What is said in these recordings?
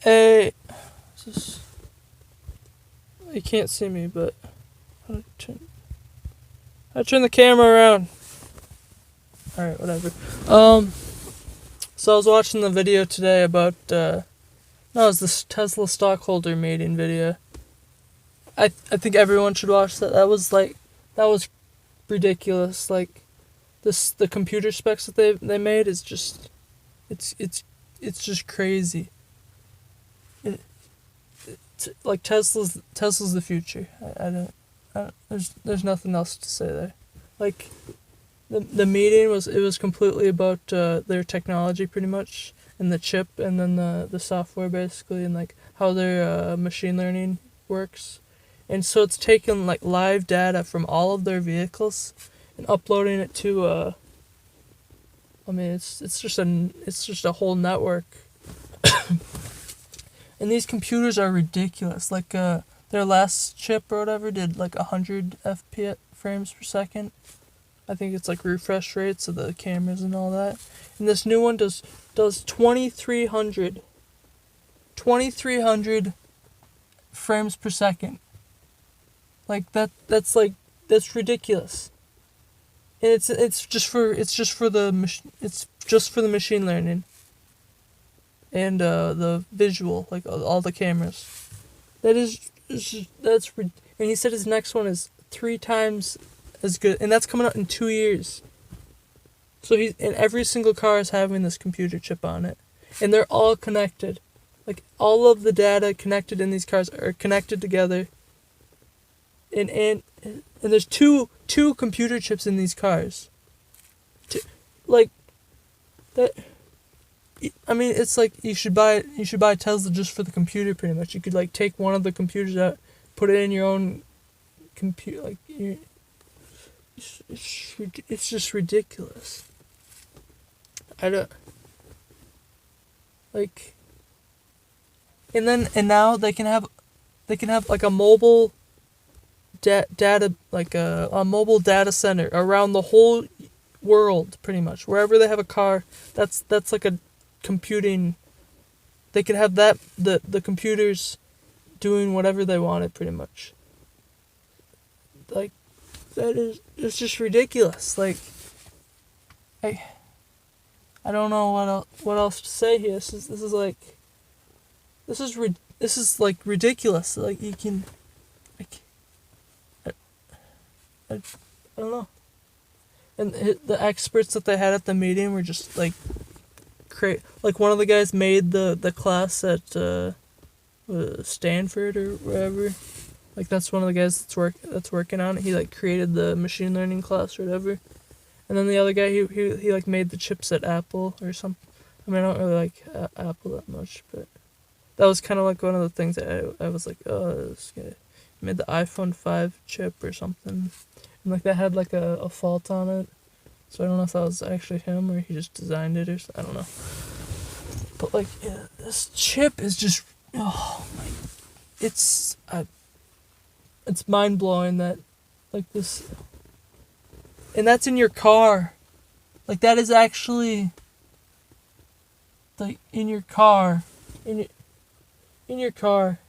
Hey, you can't see me, but I turn the camera around. All right, whatever. So I was watching the video today about no, it was this Tesla stockholder meeting video. I think everyone should watch that. That was ridiculous. Like the computer specs that they made is just it's it's it's just crazy. It, like Tesla's the future. There's nothing else to say there. Like the meeting was completely about their technology pretty much, and the chip, and then the software basically, and like how their machine learning works. And so it's taking like live data from all of their vehicles and uploading it to I mean it's just a whole network. And these computers are ridiculous. Like their last chip or whatever did like 100 FPS frames per second. I think it's like refresh rates of the cameras and all that. And this new one does 2300 frames per second. Like that's ridiculous. And it's just for the machine learning and the visual, like all the cameras. And he said his next one is 3 times as good, and that's coming out in 2 years. So and every single car is having this computer chip on it, and they're all connected. Like all of the data connected in these cars are connected together. And there's two computer chips in these cars. Like that. I mean, it's like you should buy Tesla just for the computer, pretty much. You could like take one of the computers out, put it in your own computer. Like it's just ridiculous. I don't like. And now they can have like a mobile data, like a mobile data center around the whole world, pretty much. Wherever they have a car, that's like a computing. They could have that the computers doing whatever they wanted, pretty much. Like it's just ridiculous. Like I don't know what else to say here. This is like ridiculous. Like you can like I don't know. And the experts that they had at the meeting were just like like one of the guys made the class at Stanford or wherever. Like that's one of the guys that's working on it. He like created the machine learning class or whatever. And then the other guy he like made the chips at Apple or something. I mean, I don't really like Apple that much, but that was kind of like one of the things that I was like, oh, this guy made the iPhone 5 chip or something. And like that had like a fault on it. So I don't know if that was actually him or he just designed it or something. I don't know. But like, yeah, this chip is just, oh my, it's mind blowing that like this, and that's in your car. Like that is actually like in your car, in your car.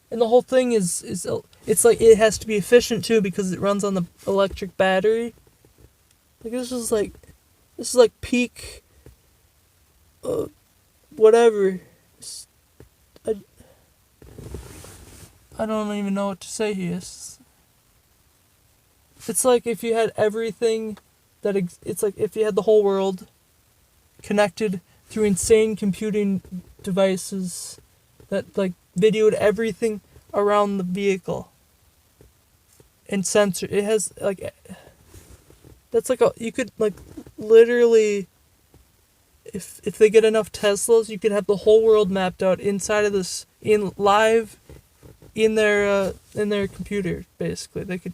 And the whole thing is it's like it has to be efficient too because it runs on the electric battery. Like this is like peak whatever. I don't even know what to say here. It's like if you had everything it's like if you had the whole world connected through insane computing devices that like videoed everything around the vehicle and sensor. It has like that's like you could like literally if they get enough Teslas, you could have the whole world mapped out inside of this in live in their computer basically. They could,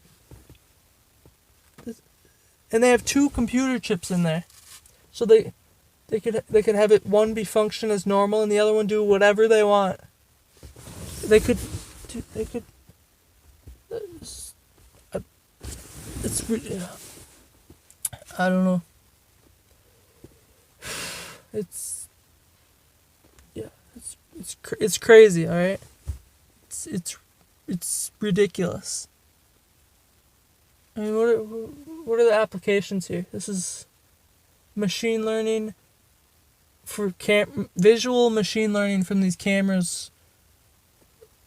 and they have 2 computer chips in there, so they could have it one be function as normal and the other one do whatever they want. They could it's I don't know. It's It's crazy, all right? It's ridiculous. I mean, what are the applications here? This is machine learning for visual machine learning from these cameras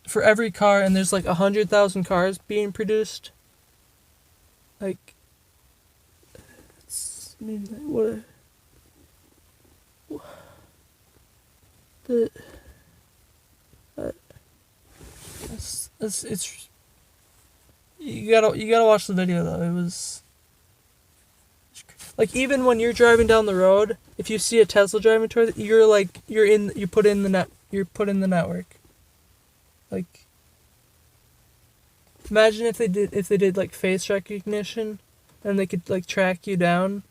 for every car, and there's like 100,000 cars being produced. Like, I mean, what? The it's you gotta watch the video though. It was like, even when you're driving down the road, if you see a Tesla driving toward you, you're put in the network. Like, imagine if they did like face recognition, and they could like track you down.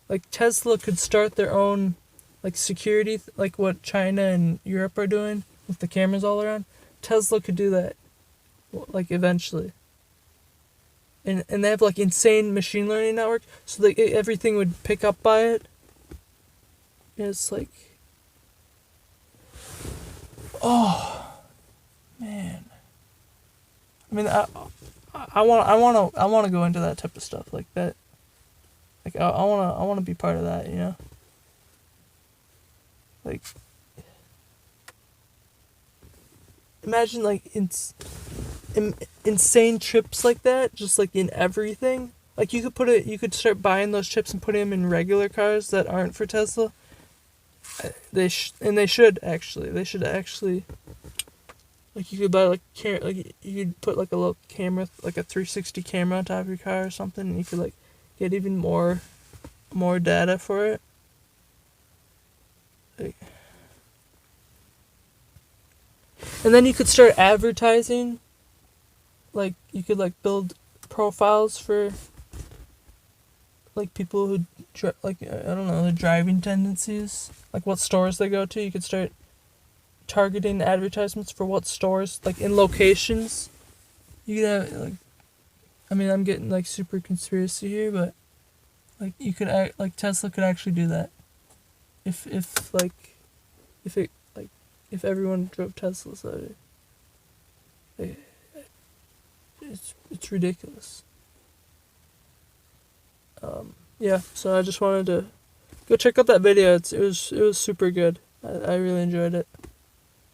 Like, Tesla could start their own like security, like what China and Europe are doing with the cameras all around. Tesla could do that, like, eventually. And they have like insane machine learning network, so like everything would pick up by it. And it's like, oh man. I mean, I want to go into that type of stuff like that. Like, I want to be part of that, you know? Like, imagine like insane chips like that, just like in everything. Like, you could start buying those chips and putting them in regular cars that aren't for Tesla. They should actually. Like, you could buy like you could put like a little camera, like a 360 camera on top of your car or something, and you could like get even more data for it. Like, and then you could start advertising. Like, you could like build profiles for like people who like, I don't know, their driving tendencies, like what stores they go to. You could start targeting advertisements for what stores, like in locations. You could have like, I mean, I'm getting like super conspiracy here, but like, you could like Tesla could actually do that if everyone drove Teslas. It's ridiculous. Yeah, so I just wanted to go check out that video. It was super good. I really enjoyed it.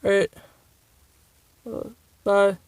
Alright. Bye.